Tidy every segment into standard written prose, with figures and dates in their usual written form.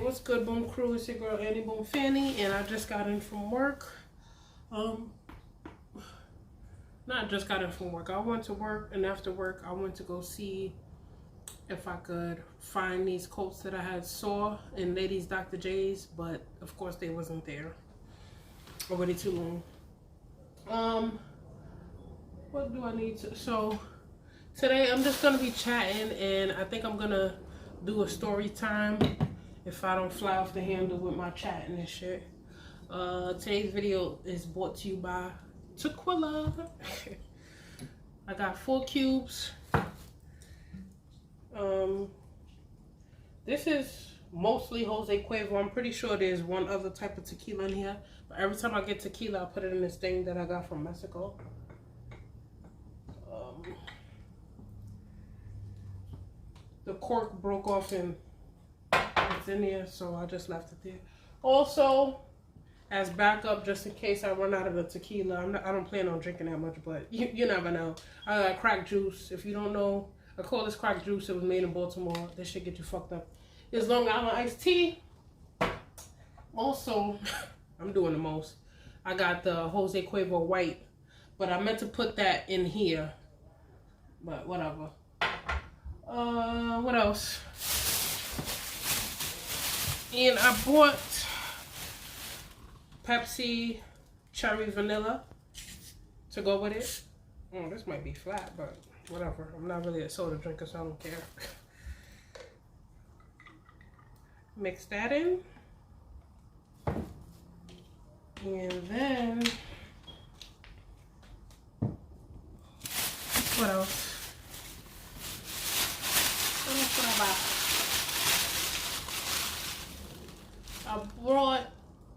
what's good, Boom Crew? It's your girl Annie Boom Fanny, and I just got in from work. Not just got in from work. I went to work, and after work, I went to go see if I could find these coats that I had saw in Ladies Dr. J's, but of course they wasn't there. Already too long. What do I need to? So today I'm just gonna be chatting, and I think I'm gonna do a story time if I don't fly off the handle with my chatting and shit. Today's video is brought to you by Tequila. I got 4 cubes. This is mostly Jose Cuervo. I'm pretty sure there's one other type of tequila in here, but every time I get tequila, I put it in this thing that I got from Mexico. The cork broke off and it's in there, so I just left it there. Also, as backup, just in case I run out of the tequila, I don't plan on drinking that much, but you never know. I got crack juice. If you don't know, I call this crack juice. It was made in Baltimore. This shit get you fucked up. It's Long Island iced tea. Also, I'm doing the most. I got the Jose Cuervo white, but I meant to put that in here, but whatever. What else? And I bought Pepsi cherry vanilla to go with it. Oh, this might be flat, but whatever. I'm not really a soda drinker, so I don't care. Mix that in. And then, what else? What else did I buy? I brought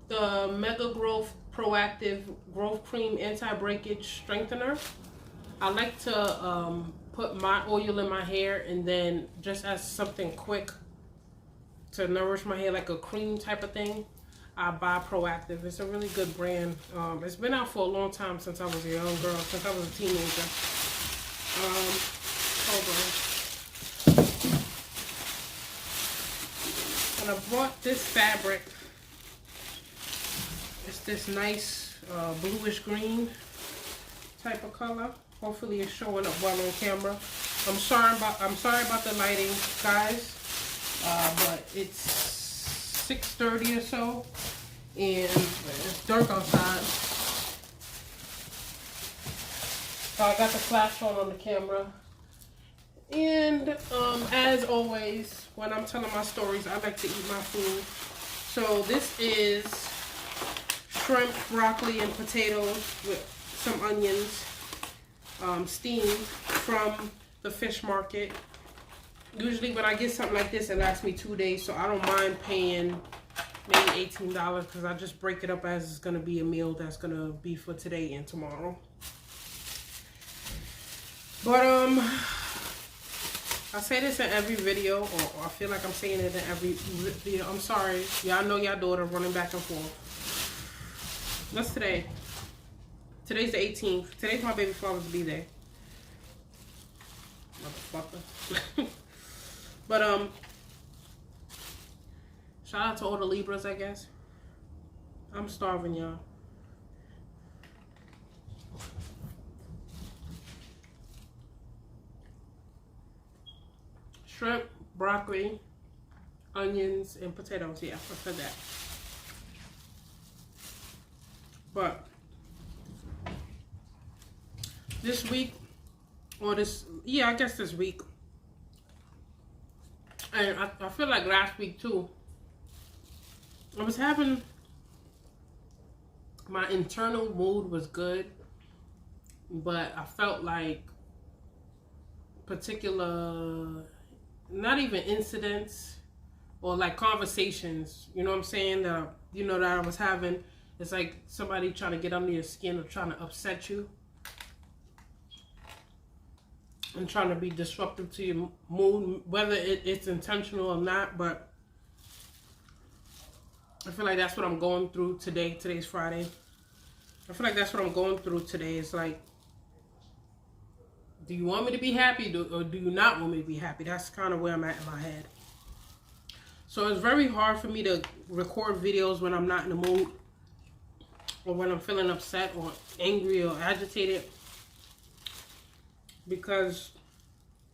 the Mega Growth Proactive Growth Cream Anti-Breakage Strengthener. I like to put my oil in my hair and then just as something quick to nourish my hair, like a cream type of thing, I buy Proactive. It's a really good brand. It's been out for a long time, since I was a young girl, since I was a teenager. Hold on. And I brought this fabric. It's this nice bluish green type of color. Hopefully it's showing up well on camera. I'm sorry about the lighting, guys. But it's 6:30 or so, and it's dark outside. So I got the flash on the camera. And as always, when I'm telling my stories, I like to eat my food. So this is shrimp, broccoli, and potatoes with some onions, steamed from the fish market. Usually when I get something like this, it lasts me 2 days, so I don't mind paying maybe $18 because I just break it up as it's going to be a meal that's going to be for today and tomorrow. But I say this in every video, or I feel like I'm saying it in every video. I'm sorry. Y'all know y'all daughter running back and forth. What's today? Today's the 18th. Today's my baby father's B-Day. Motherfucker. But shout out to all the Libras, I guess. I'm starving, y'all. Shrimp, broccoli, onions, and potatoes. Yeah, I said that. But this week, or this, yeah, I guess this week, and I feel like last week too, I was having, my internal mood was good, but I felt like particular, not even incidents, or like conversations, you know what I'm saying, that, you know, that I was having, it's like somebody trying to get under your skin or trying to upset you. And trying to be disruptive to your mood, whether it's intentional or not, but I feel like that's what I'm going through today. Today's Friday. I feel like that's what I'm going through today. It's like, do you want me to be happy or do you not want me to be happy? That's kind of where I'm at in my head. So it's very hard for me to record videos when I'm not in the mood, or when I'm feeling upset or angry or agitated, because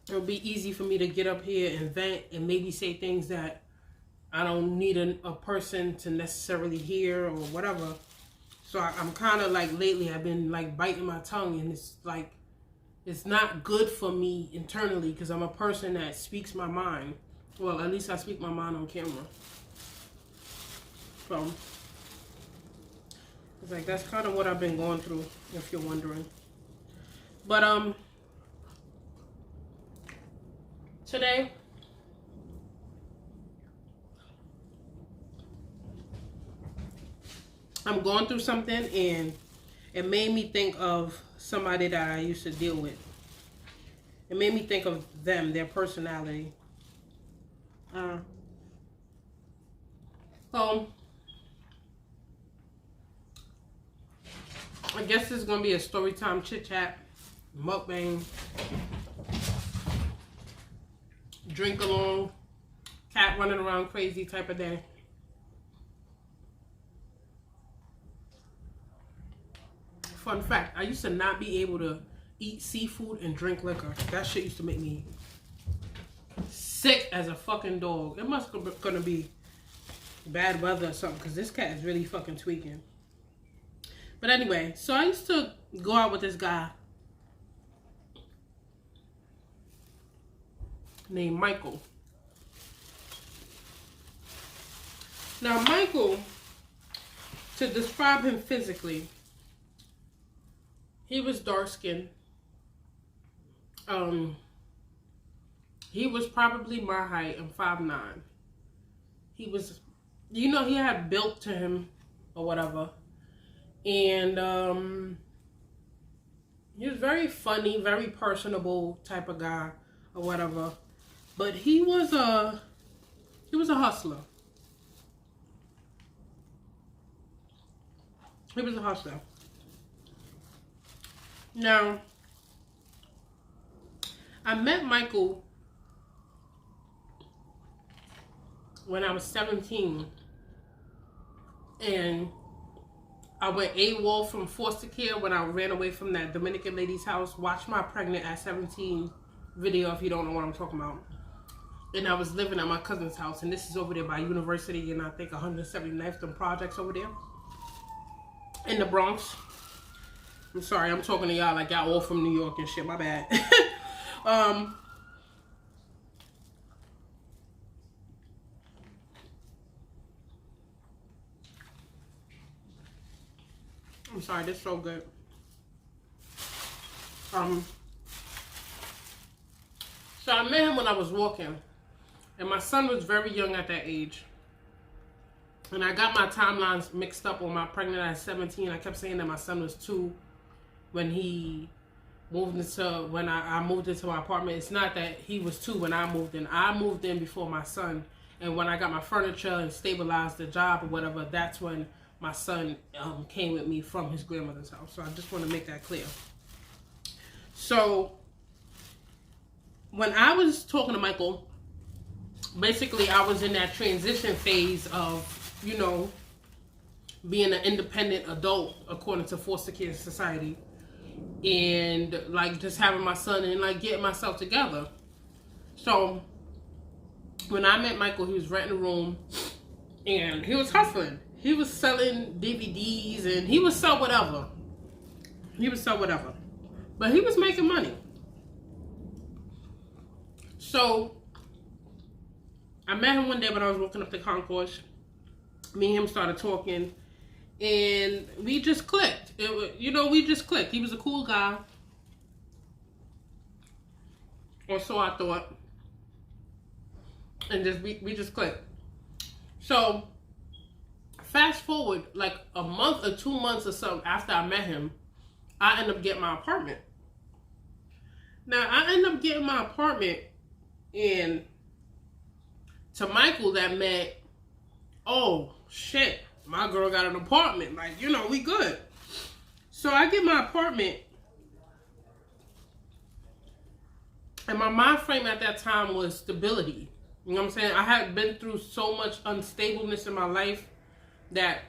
it'll be easy for me to get up here and vent and maybe say things that I don't need a person to necessarily hear or whatever. So I'm kind of like, lately I've been like biting my tongue, and it's like, it's not good for me internally, because I'm a person that speaks my mind. Well, at least I speak my mind on camera. So it's like, that's kind of what I've been going through, if you're wondering. But today, I'm going through something, and it made me think of somebody that I used to deal with. It made me think of them, their personality. So I guess this is going to be a story time chit chat, mukbang, drink along, cat running around crazy type of day. Fun fact, I used to not be able to eat seafood and drink liquor. That shit used to make me sick as a fucking dog. It must gonna be bad weather or something, because this cat is really fucking tweaking. But anyway, so I used to go out with this guy named Michael. Now Michael, to describe him physically, he was dark skinned. He was probably my height. I'm 5'9". He was, you know, he had built to him or whatever. And he was very funny, very personable type of guy or whatever. But he was a hustler. He was a hustler. Now, I met Michael when I was 17, and I went AWOL from foster care when I ran away from that Dominican lady's house. Watch my pregnant at 17 video if you don't know what I'm talking about. And I was living at my cousin's house, and this is over there by University, and I think 179th and Projects over there in the Bronx. I'm sorry, I'm talking to y'all like y'all all from New York and shit, my bad. I'm sorry, this is so good. So I met him when I was walking, and my son was very young at that age. And I got my timelines mixed up on my pregnant at 17. I kept saying that my son was 2 when he moved into, when I moved into my apartment. It's not that he was 2 when I moved in. I moved in before my son. And when I got my furniture and stabilized the job or whatever, that's when my son came with me from his grandmother's house. So I just want to make that clear. So when I was talking to Michael, basically I was in that transition phase of, you know, being an independent adult according to foster care society, and like just having my son and like getting myself together. So when I met Michael, he was renting a room and he was hustling. He was selling DVDs and he would sell whatever. He would sell whatever. But he was making money. So I met him one day when I was walking up the concourse. Me and him started talking, and we just clicked. We just clicked. He was a cool guy, or so I thought, and we just clicked. So fast forward like a month or 2 months or something after I met him, I ended up getting my apartment. Now I ended up getting my apartment, and to Michael that meant, oh shit, my girl got an apartment, like, you know, we good. So I get my apartment, and my mind frame at that time was stability. You know what I'm saying? I had been through so much unstableness in my life that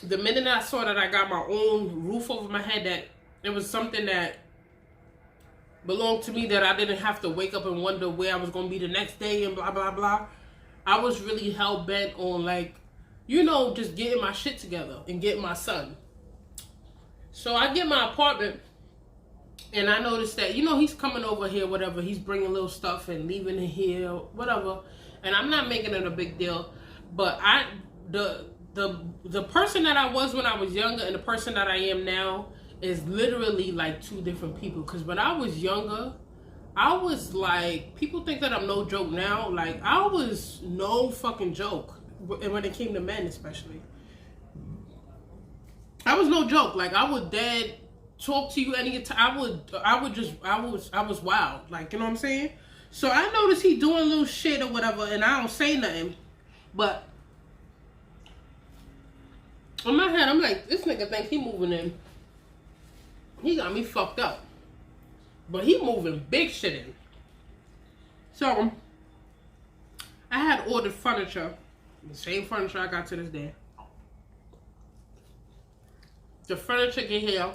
the minute I saw that I got my own roof over my head, that it was something that belonged to me, that I didn't have to wake up and wonder where I was going to be the next day and blah, blah, blah. I was really hell-bent on, like, you know, just getting my shit together and getting my son. So I get my apartment, and I noticed that, you know, he's coming over here, whatever. He's bringing little stuff and leaving it here, whatever. And I'm not making it a big deal. But the person that I was when I was younger and the person that I am now is literally like two different people. Because when I was younger, I was like, people think that I'm no joke now. Like, I was no fucking joke. And when it came to men especially, I was no joke. Like, I would dead talk to you any time. I was wild. Like, you know what I'm saying? So I noticed he doing little shit or whatever, and I don't say nothing. But in my head, I'm like, this nigga think he moving in. He got me fucked up. But he moving big shit in. So I had ordered furniture. The same furniture I got to this day. The furniture get here.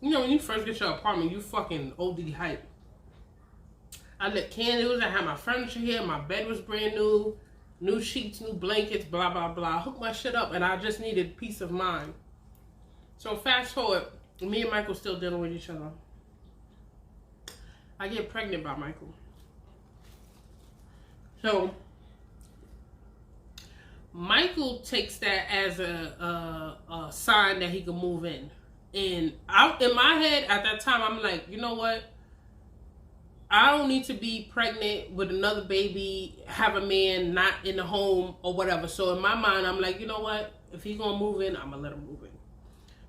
You know, when you first get your apartment, you fucking OD hype. I lit candles. I had my furniture here. My bed was brand new. New sheets, new blankets, blah, blah, blah. I hooked my shit up, and I just needed peace of mind. So fast forward, me and Michael still dealing with each other. I get pregnant by Michael. So Michael takes that as a sign that he can move in. And in my head at that time, I'm like, you know what? I don't need to be pregnant with another baby, have a man not in the home or whatever. So in my mind, I'm like, you know what? If he's going to move in, I'm going to let him move in.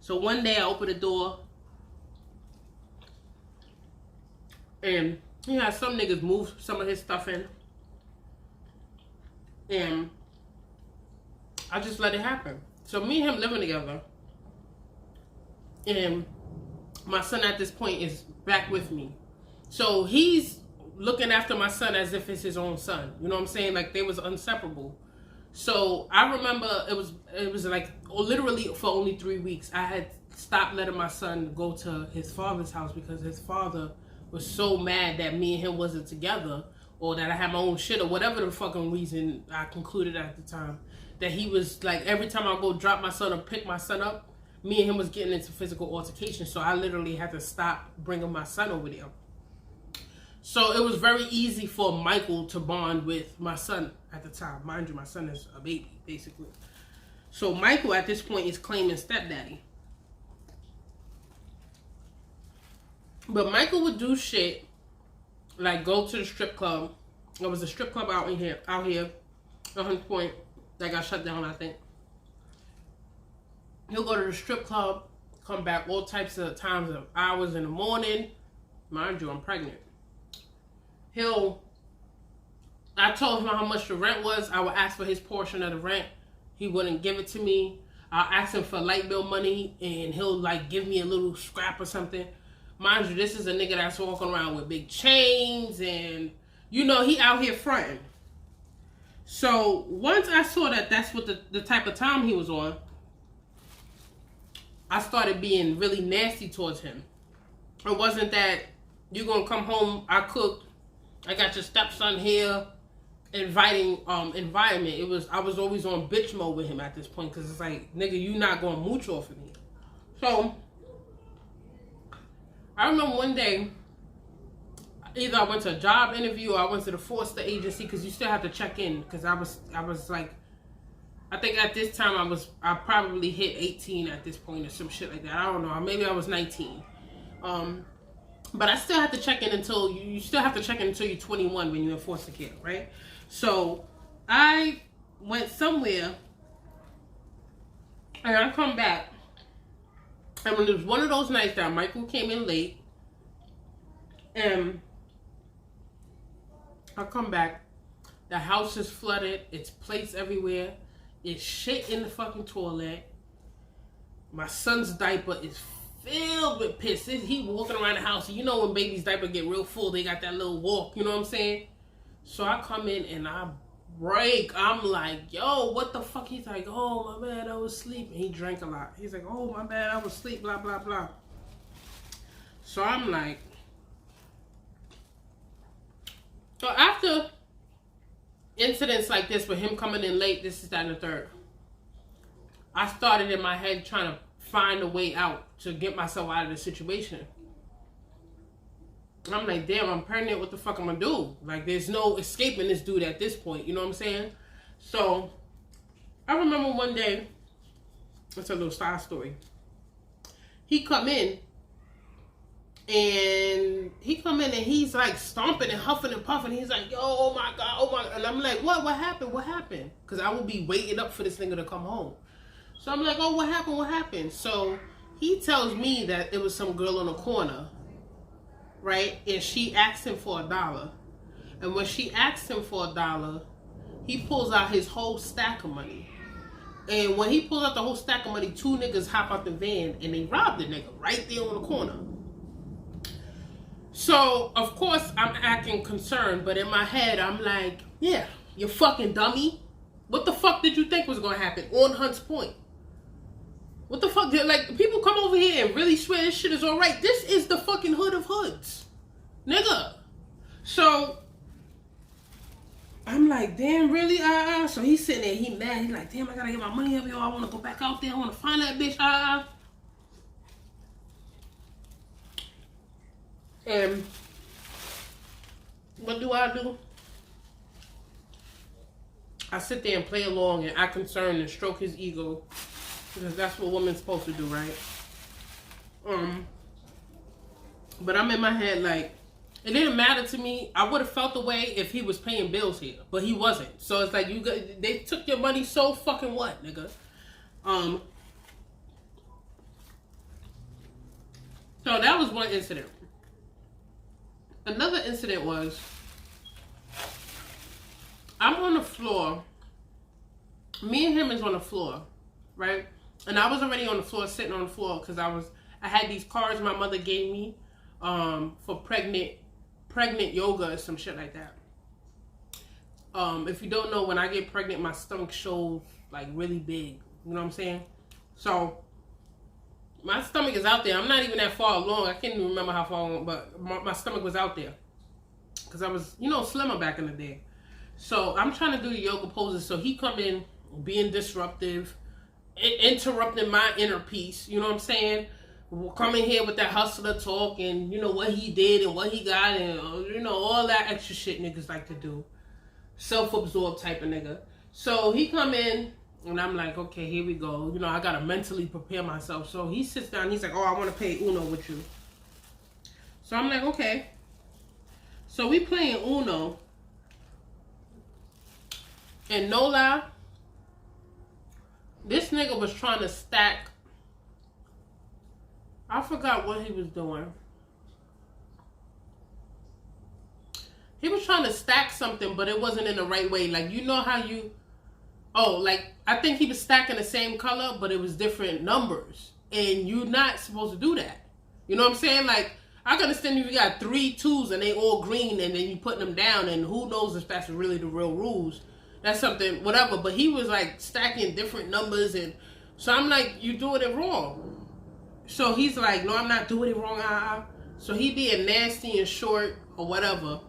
So one day I open the door, and he had some niggas move some of his stuff in. And I just let it happen. So me and him living together. And my son at this point is back with me. So he's looking after my son as if it's his own son. You know what I'm saying? Like, they was inseparable. So I remember it was like literally for only 3 weeks. I had stopped letting my son go to his father's house because his father was so mad that me and him wasn't together, or that I had my own shit, or whatever the fucking reason I concluded at the time. That he was like, every time I go drop my son or pick my son up, me and him was getting into physical altercation. So I literally had to stop bringing my son over there. So it was very easy for Michael to bond with my son at the time. Mind you, my son is a baby, basically. So Michael at this point is claiming stepdaddy. But Michael would do shit like go to the strip club. There was a strip club out here, at one point that got shut down, I think. He'll go to the strip club, come back all types of times of hours in the morning. Mind you, I'm pregnant. I told him how much the rent was. I would ask for his portion of the rent. He wouldn't give it to me. I'll ask him for light bill money, and he'll like give me a little scrap or something. Mind you, this is a nigga that's walking around with big chains, and you know, he out here fronting. So once I saw that that's what the type of time he was on, I started being really nasty towards him. It wasn't that you gonna come home, I cooked, I got your stepson here, inviting environment. I was always on bitch mode with him at this point, because it's like, nigga, you not gonna mooch off of me. So I remember one day, either I went to a job interview or I went to the Forster agency, because you still have to check in, because I was like, I think at this time I probably hit 18 at this point or some shit like that. I don't know, maybe I was 19. But I still have to check in until you still have to check in until you're 21 when you're in foster care, right? So I went somewhere, and I come back, and when it was one of those nights that Michael came in late, and I come back, the house is flooded, it's plates everywhere, it's shit in the fucking toilet, my son's diaper is filled with piss. He walking around the house. You know when baby's diaper get real full, they got that little walk, you know what I'm saying? So I come in and I break. I'm like, yo, what the fuck? He's like, oh, my bad, I was asleep. And he drank a lot. He's like, oh, my bad, I was asleep, blah, blah, blah. So I'm like, so after incidents like this with him coming in late, this is that and the third, I started in my head trying to find a way out to get myself out of the situation. I'm like, damn, I'm pregnant. What the fuck I'm gonna do? Like, there's no escaping this dude at this point. You know what I'm saying? So, I remember one day, it's a little side story. He come in, and he's like stomping and huffing and puffing. He's like, yo, oh my God, oh my God. And I'm like, what happened? What happened? Because I will be waiting up for this nigga to come home. So I'm like, oh, what happened? What happened? So he tells me that it was some girl on the corner, right? And she asked him for $1. And when she asked him for $1, he pulls out his whole stack of money. And when he pulls out the whole stack of money, 2 niggas hop out the van and they rob the nigga right there on the corner. So, of course, I'm acting concerned, but in my head, I'm like, yeah, you fucking dummy. What the fuck did you think was going to happen on Hunts Point? What the fuck? Like, people come over here and really swear this shit is all right. This is the fucking hood of hoods. Nigga. So, I'm like, damn, really? So he's sitting there, he mad. He's like, damn, I gotta get my money up, yo. I want to go back out there. I want to find that bitch. And what do? I sit there and play along and act concerned and stroke his ego, because that's what women's supposed to do, right? But I'm in my head like, it didn't matter to me. I would have felt the way if he was paying bills here, but he wasn't. So it's like, they took your money, so fucking what, nigga? So that was one incident. Another incident was, I'm on the floor. Me and him is on the floor, right? And I was already on the floor, sitting on the floor, because I had these cards my mother gave me for pregnant yoga or some shit like that. If you don't know, when I get pregnant, my stomach shows like really big. You know what I'm saying? So my stomach is out there. I'm not even that far along. I can't even remember how far along, but my stomach was out there. Because I was, slimmer back in the day. So I'm trying to do the yoga poses. So he come in being disruptive, interrupting my inner peace. You know what I'm saying? Coming here with that hustler talk and, what he did and what he got and, all that extra shit niggas like to do. Self-absorbed type of nigga. So he come in and I'm like, okay, here we go. I got to mentally prepare myself. So he sits down. He's like, oh, I want to play Uno with you. So I'm like, okay. So we playing Uno. And no lie, this nigga was trying to stack. I forgot what he was doing. He was trying to stack something, but it wasn't in the right way. Like, how you... Oh, like, I think he was stacking the same color, but it was different numbers. And you're not supposed to do that. You know what I'm saying? Like, I can understand if you got 3 2s and they all green and then you put them down, and who knows if that's really the real rules. That's something, whatever. But he was, like, stacking different numbers. And so I'm like, you doing it wrong. So he's like, no, I'm not doing it wrong. So he being nasty and short or whatever.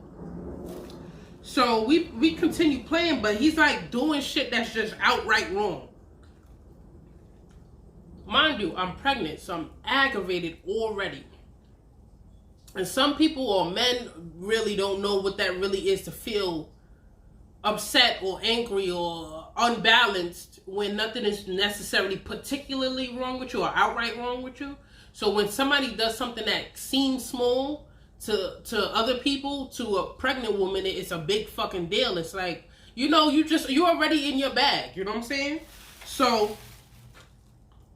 So we continue playing, but he's like doing shit that's just outright wrong. Mind you, I'm pregnant, so I'm aggravated already. And some people or men really don't know what that really is, to feel upset or angry or unbalanced when nothing is necessarily particularly wrong with you or outright wrong with you. So when somebody does something that seems small to other people, to a pregnant woman, it's a big fucking deal. It's like, you're already in your bag. You know what I'm saying? So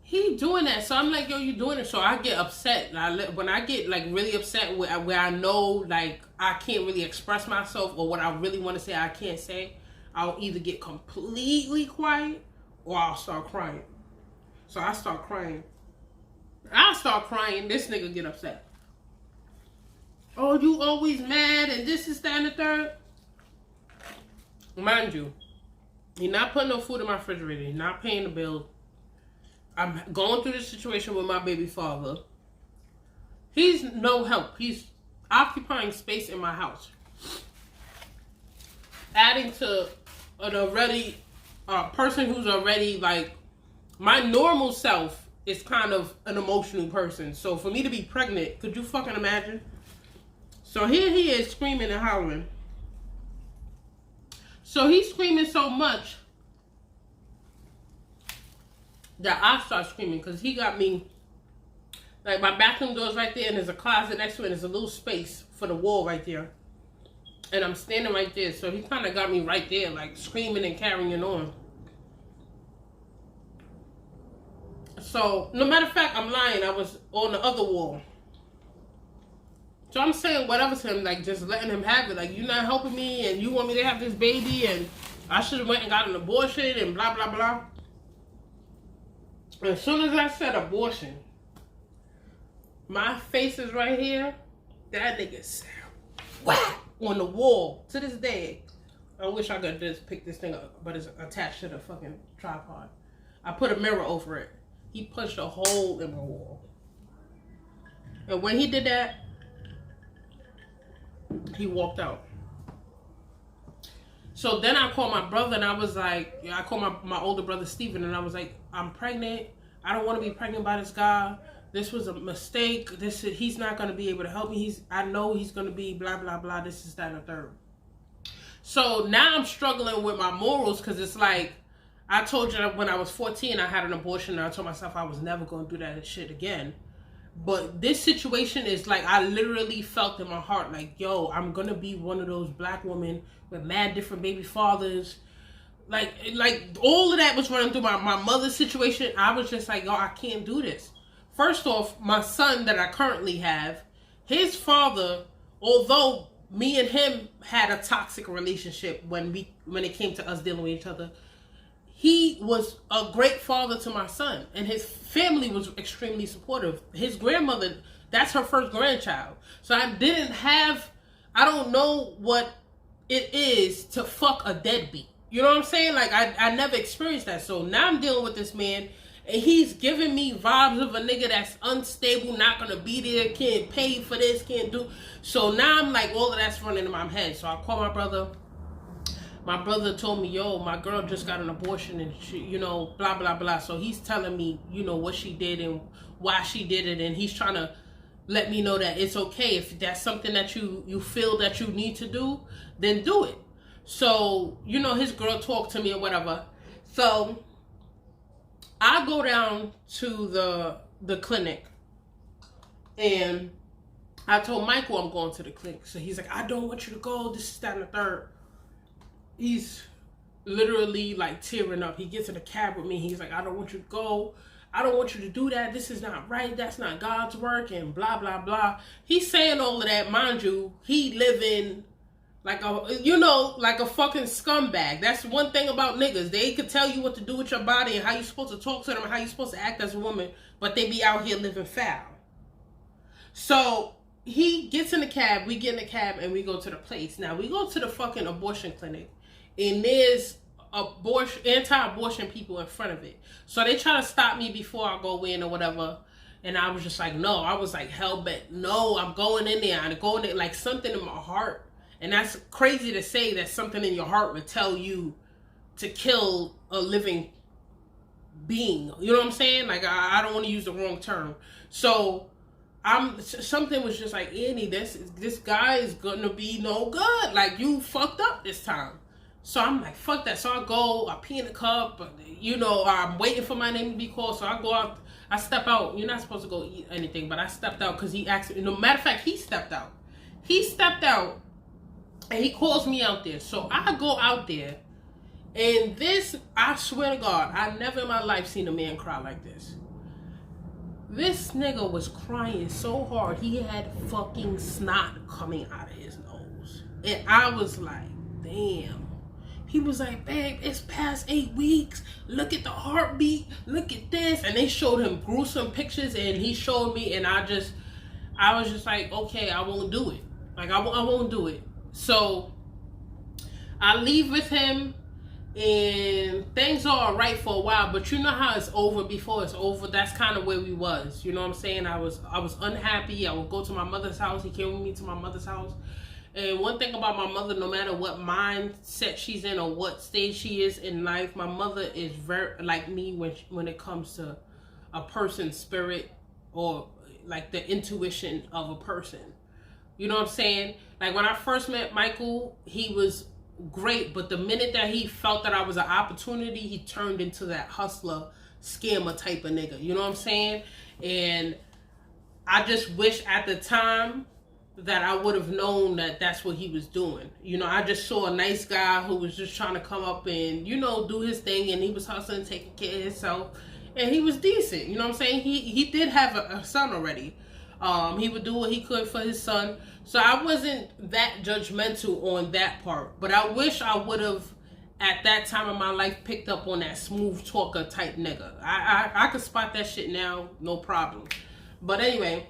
he doing that. So I'm like, yo, you doing it. So I get upset. When I get like really upset where I know like I can't really express myself, or what I really want to say I can't say, I'll either get completely quiet or I'll start crying. So I start crying. This nigga get upset. Oh, you always mad and this is that and the third. Mind you, he's not putting no food in my refrigerator. He's not paying the bill. I'm going through this situation with my baby father. He's no help. He's occupying space in my house. Adding to an already person who's already like, my normal self is kind of an emotional person. So for me to be pregnant, could you fucking imagine? So here he is screaming and hollering. So he's screaming so much that I start screaming because he got me. Like, my bathroom door's right there and there's a closet next to it and there's a little space for the wall right there. And I'm standing right there. So he kind of got me right there, like screaming and carrying on. So, no matter of fact, I'm lying. I was on the other wall. So I'm saying whatever to him, like just letting him have it. Like, you're not helping me and you want me to have this baby and I should have went and got an abortion and blah, blah, blah. As soon as I said abortion, my face is right here. That nigga said, whack, on the wall. To this day, I wish I could just pick this thing up, but it's attached to the fucking tripod. I put a mirror over it. He punched a hole in my wall. And when he did that, he walked out. So then I called my brother and I was like, I called my older brother Steven and I was like, I'm pregnant. I don't want to be pregnant by this guy. This was a mistake. He's not going to be able to help me. I know he's going to be blah, blah, blah. This is that and the third. So now I'm struggling with my morals because it's like, I told you when I was 14, I had an abortion and I told myself I was never going to do that shit again. But this situation is like, I literally felt in my heart like, yo, I'm going to be one of those black women with mad different baby fathers. Like all of that was running through my mother's situation. I was just like, yo, I can't do this. First off, my son that I currently have, his father, although me and him had a toxic relationship when it came to us dealing with each other, he was a great father to my son, and his family was extremely supportive. His grandmother, that's her first grandchild. So I don't know what it is to fuck a deadbeat. You know what I'm saying? Like, I never experienced that. So now I'm dealing with this man, and he's giving me vibes of a nigga that's unstable, not gonna be there, can't pay for this, can't do. So now I'm like, all of that's running in my head. So I call my brother. My brother told me, yo, my girl just got an abortion and she, you know, blah, blah, blah. So he's telling me, you know, what she did and why she did it. And he's trying to let me know that it's okay. If that's something that you feel that you need to do, then do it. So, you know, his girl talked to me or whatever. So I go down to the clinic and I told Michael I'm going to the clinic. So he's like, I don't want you to go. This is that and the third. He's literally like tearing up. He gets in a cab with me. He's like, I don't want you to go. I don't want you to do that. This is not right. That's not God's work and blah, blah, blah. He's saying all of that. Mind you, he living like a fucking scumbag. That's one thing about niggas. They could tell you what to do with your body and how you're supposed to talk to them and how you're supposed to act as a woman, but they be out here living foul. So he gets in the cab. We get in the cab and we go to the place. Now we go to the fucking abortion clinic. And there's anti-abortion people in front of it. So they try to stop me before I go in or whatever. And I was just like, no. I was like, hell bet. No, I'm going in there. I'm going in, like something in my heart. And that's crazy to say that something in your heart would tell you to kill a living being. You know what I'm saying? Like, I don't want to use the wrong term. So something was just like, Annie, this guy is going to be no good. Like, you fucked up this time. So I'm like, fuck that. So I go, I pee in the cup, you know, I'm waiting for my name to be called. So I go out, I step out. You're not supposed to go eat anything, but I stepped out because he asked me. No matter of fact, he stepped out. He stepped out and he calls me out there. So I go out there and this, I swear to God, I never in my life seen a man cry like this. This nigga was crying so hard, he had fucking snot coming out of his nose. And I was like, damn. He was like, babe, it's past 8 weeks. Look at the heartbeat. Look at this. And they showed him gruesome pictures and he showed me and I was just like, okay, I won't do it. Like, I won't do it. So I leave with him, and things are alright for a while, but you know how it's over before it's over. That's kind of where we was. You know what I'm saying? I was unhappy. I would go to my mother's house. He came with me to my mother's house. And one thing about my mother, no matter what mindset she's in or what stage she is in life, my mother is very like me when it comes to a person's spirit or like the intuition of a person. You know what I'm saying? Like when I first met Michael, he was great, but the minute that he felt that I was an opportunity, he turned into that hustler, scammer type of nigga. You know what I'm saying? And I just wish at the time that I would have known that that's what he was doing. You know, I just saw a nice guy who was just trying to come up and, you know, do his thing, and he was hustling, taking care of himself, and he was decent. You know what I'm saying? He did have a son already. He would do what he could for his son. So I wasn't that judgmental on that part. But I wish I would have, at that time of my life, picked up on that smooth talker type nigga. I could spot that shit now, no problem. But anyway,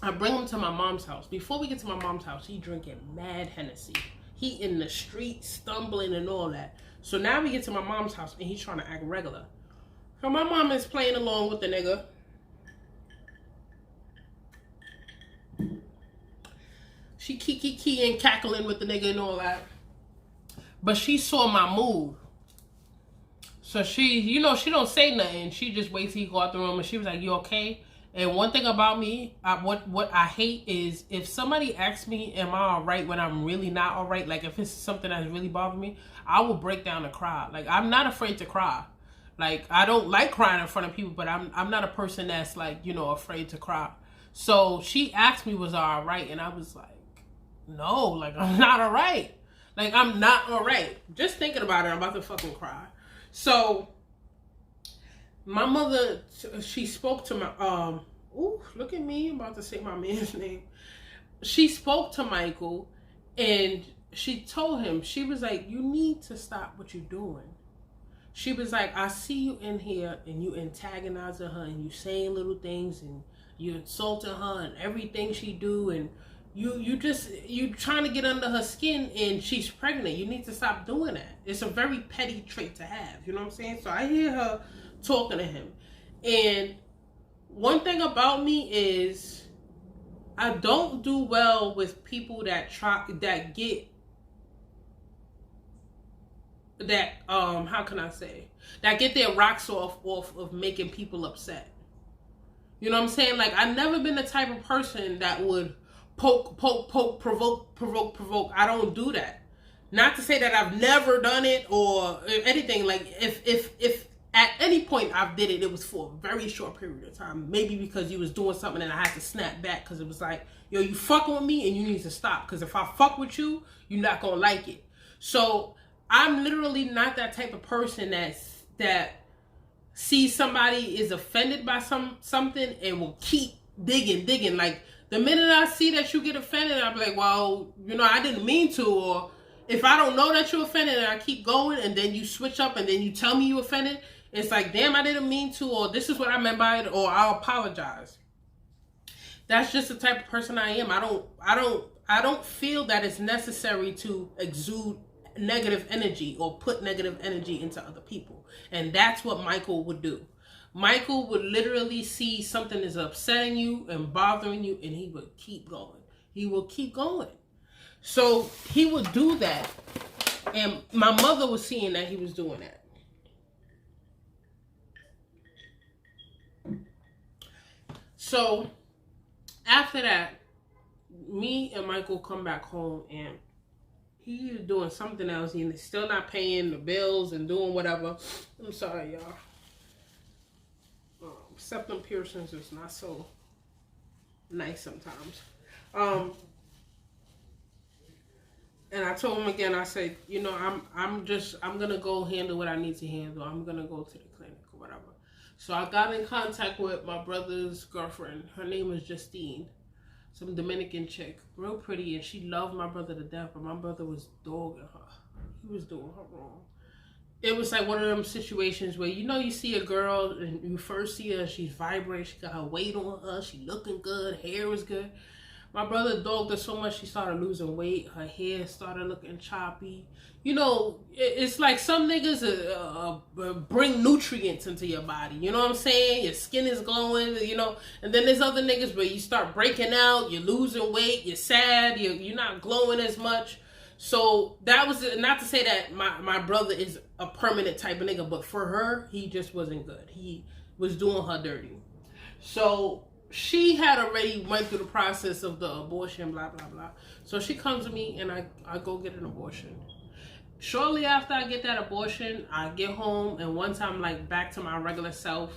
I bring him to my mom's house. Before we get to my mom's house, he drinking mad Hennessy. He in the street, stumbling and all that. So now we get to my mom's house, and he's trying to act regular. So my mom is playing along with the nigga. She kiki and cackling with the nigga and all that. But she saw my mood. So she, you know, she don't say nothing. She just waits till he go out the room, and she was like, "You okay?" And one thing about me, what I hate is if somebody asks me, am I all right, when I'm really not all right, like if it's something that's really bothering me, I will break down and cry. Like, I'm not afraid to cry. Like, I don't like crying in front of people, but I'm not a person that's like, you know, afraid to cry. So she asked me, was I all right? And I was like, no, like, I'm not all right. Like, I'm not all right. Just thinking about it, I'm about to fucking cry. So my mother, she spoke to my, ooh, look at me, I'm about to say my man's name. She spoke to Michael, and she told him, she was like, you need to stop what you're doing. She was like, I see you in here, and you antagonizing her, and you saying little things, and you insulting her, and everything she do, and you trying to get under her skin, and she's pregnant. You need to stop doing that. It's a very petty trait to have, you know what I'm saying? So I hear her talking to him, and one thing about me is I don't do well with people that how can I say, that get their rocks off of making people upset. You know what I'm saying? Like, I've never been the type of person that would poke, provoke. I don't do that. Not to say that I've never done it or anything. Like, if at any point I did it, it was for a very short period of time. Maybe because you was doing something and I had to snap back, because it was like, yo, you fucking with me and you need to stop. Because if I fuck with you, you're not going to like it. So I'm literally not that type of person that sees somebody is offended by something and will keep digging. Like, the minute I see that you get offended, I'll be like, well, you know, I didn't mean to. Or if I don't know that you're offended and I keep going, and then you switch up and then you tell me you offended, it's like, damn, I didn't mean to, or this is what I meant by it, or I'll apologize. That's just the type of person I am. I don't feel that it's necessary to exude negative energy or put negative energy into other people. And that's what Michael would do. Michael would literally see something is upsetting you and bothering you, and he would keep going. He will keep going. So he would do that. And my mother was seeing that he was doing that. So after that, me and Michael come back home, and he's doing something else. He's still not paying the bills and doing whatever. I'm sorry, y'all. Septum piercings is not so nice sometimes. And I told him again, I said, you know, I'm gonna go handle what I need to handle. I'm gonna go to the clinic or whatever. So I got in contact with my brother's girlfriend. Her name is Justine, some Dominican chick, real pretty, and she loved my brother to death, but my brother was dogging her. He was doing her wrong. It was like one of them situations where, you know, you see a girl and you first see her, she's vibrant, she got her weight on her, she looking good, hair is good. My brother dogged her so much she started losing weight. Her hair started looking choppy. You know, it's like some niggas bring nutrients into your body. You know what I'm saying? Your skin is glowing, you know. And then there's other niggas where you start breaking out, you're losing weight, you're sad, you're not glowing as much. So that was, not to say that my brother is a permanent type of nigga, but for her, he just wasn't good. He was doing her dirty. So she had already went through the process of the abortion, blah, blah, blah. So she comes to me and I go get an abortion. Shortly after I get that abortion, I get home, and once I'm like back to my regular self,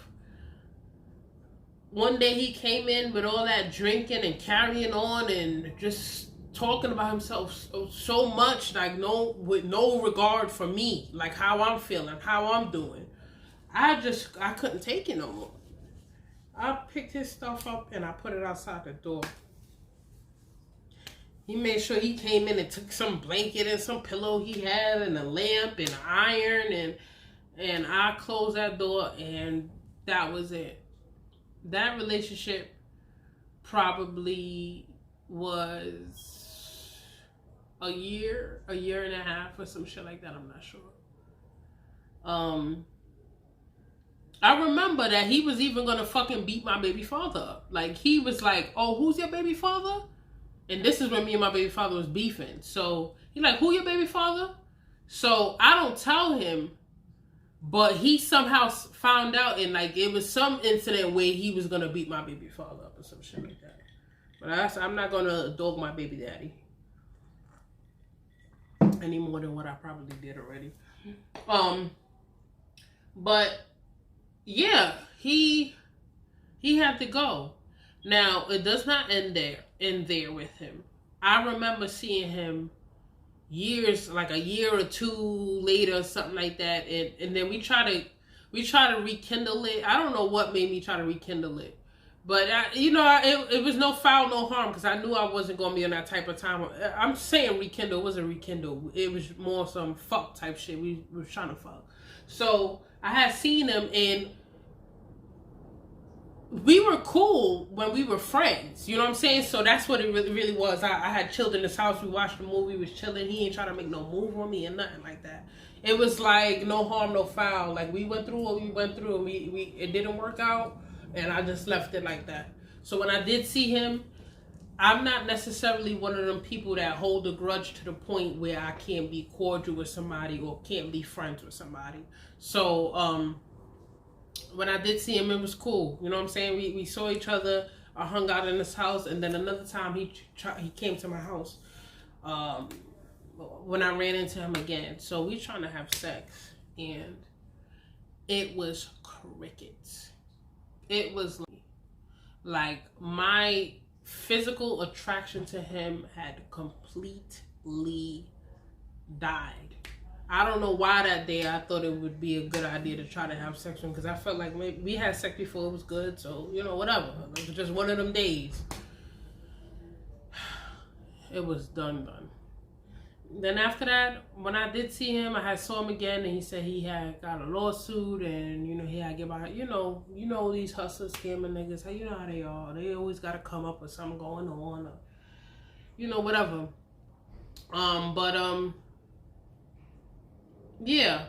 one day he came in with all that drinking and carrying on and just talking about himself so much, like with no regard for me, like how I'm feeling, how I'm doing. I couldn't take it no more. I picked his stuff up and I put it outside the door. He made sure he came in and took some blanket and some pillow he had and a lamp and an iron, and I closed that door, and that was it. That relationship probably was a year and a half or some shit like that. I'm not sure. I remember that he was even gonna fucking beat my baby father up. Like, he was like, "Oh, who's your baby father?" And this is when me and my baby father was beefing. So he like, "Who your baby father?" So I don't tell him, but he somehow found out, and like it was some incident where he was gonna beat my baby father up or some shit like that. But I'm not gonna dog my baby daddy any more than what I probably did already. But yeah, he had to go. Now, it does not end there with him. I remember seeing him years, like a year or two later, something like that, and then we try to rekindle it. I don't know what made me try to rekindle it, but it was no foul, no harm, because I knew I wasn't gonna be on that type of time. I'm saying rekindle, it wasn't rekindle. It was more some fuck type shit. We were trying to fuck. So I had seen him, and we were cool when we were friends, you know what I'm saying? So that's what it really was. I had chilled in this house, we watched the movie, we was chilling. He ain't trying to make no move on me or nothing like that. It was like no harm, no foul. Like, we went through what we went through, and it didn't work out, and I just left it like that. So when I did see him, I'm not necessarily one of them people that hold a grudge to the point where I can't be cordial with somebody or can't be friends with somebody. So when I did see him, it was cool. You know what I'm saying? We saw each other. I hung out in his house, and then another time he came to my house when I ran into him again. So we trying to have sex, and it was crickets. It was like my physical attraction to him had completely died. I don't know why that day I thought it would be a good idea to try to have sex with him, because I felt like maybe we had sex before, it was good, so, whatever. It was just one of them days. It was done. Then after that, when I did see him, I saw him again, and he said he had got a lawsuit, and, he had to get my, these hustlers, scamming niggas, you know how they are. They always got to come up with something going on, or, whatever. Yeah,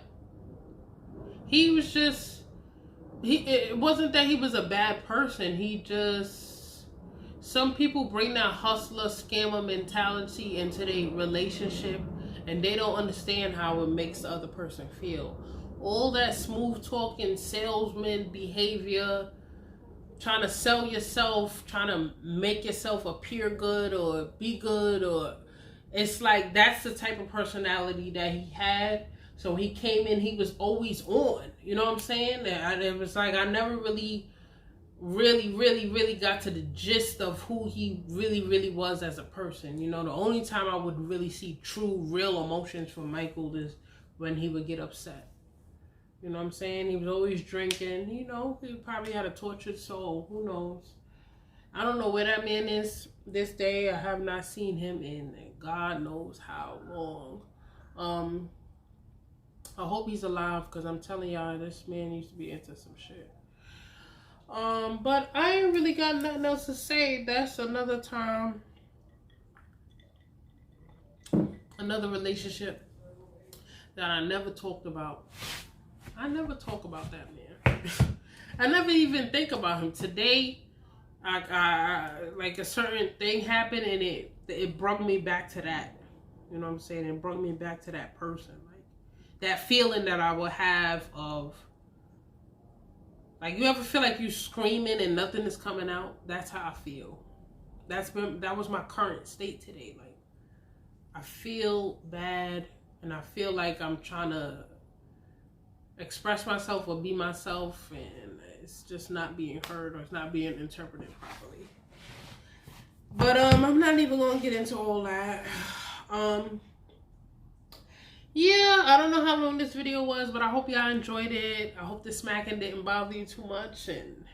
he was just, it wasn't that he was a bad person. Some people bring that hustler, scammer mentality into their relationship, and they don't understand how it makes the other person feel. All that smooth talking, salesman behavior, trying to sell yourself, trying to make yourself appear good or be good, or it's like that's the type of personality that he had. So he came in, he was always on, you know what I'm saying? It was like I never really got to the gist of who he really was as a person. The only time I would really see true, real emotions from Michael is when he would get upset. You know what I'm saying? He was always drinking, he probably had a tortured soul, who knows? I don't know where that man is this day. I have not seen him in God knows how long. I hope he's alive, because I'm telling y'all, this man used to be into some shit. But I ain't really got nothing else to say. That's another time another relationship that I never talked about. I never talk about that man. I never even think about him. Today, I like a certain thing happened and it brought me back to that. You know what I'm saying? It brought me back to that person. Like that feeling that I would have of, like, you ever feel like you screaming and nothing is coming out? That's how I feel. That was my current state today. Like, I feel bad and I feel like I'm trying to express myself or be myself, and it's just not being heard or it's not being interpreted properly. But I'm not even gonna get into all that. Yeah, I don't know how long this video was, but I hope y'all enjoyed it. I hope the smacking didn't bother you too much, and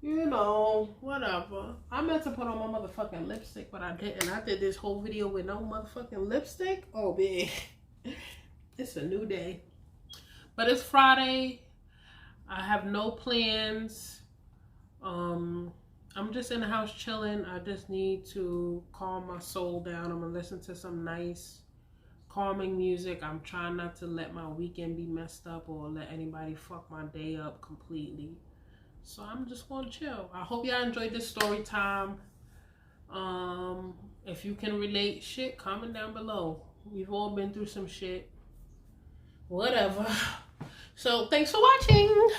you know, whatever. I meant to put on my motherfucking lipstick, but I didn't. I did this whole video with no motherfucking lipstick. Oh, man. It's a new day. But it's Friday. I have no plans. I'm just in the house chilling. I just need to calm my soul down. I'm going to listen to some nice, calming music. I'm trying not to let my weekend be messed up or let anybody fuck my day up completely. So I'm just going to chill. I hope y'all enjoyed this story time. If you can relate, shit, comment down below. We've all been through some shit. Whatever. So thanks for watching.